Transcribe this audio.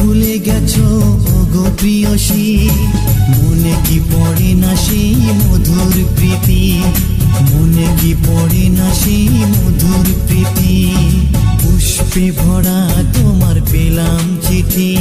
ভুলে গেছো গো প্রিয়সী, মনে কি পড়ে না সেই মধুর প্রীতি, মনে কি পড়ে না সেই মধুর প্রীতি। পুষ্পে ভরা তোমার পেলাম চিঠি।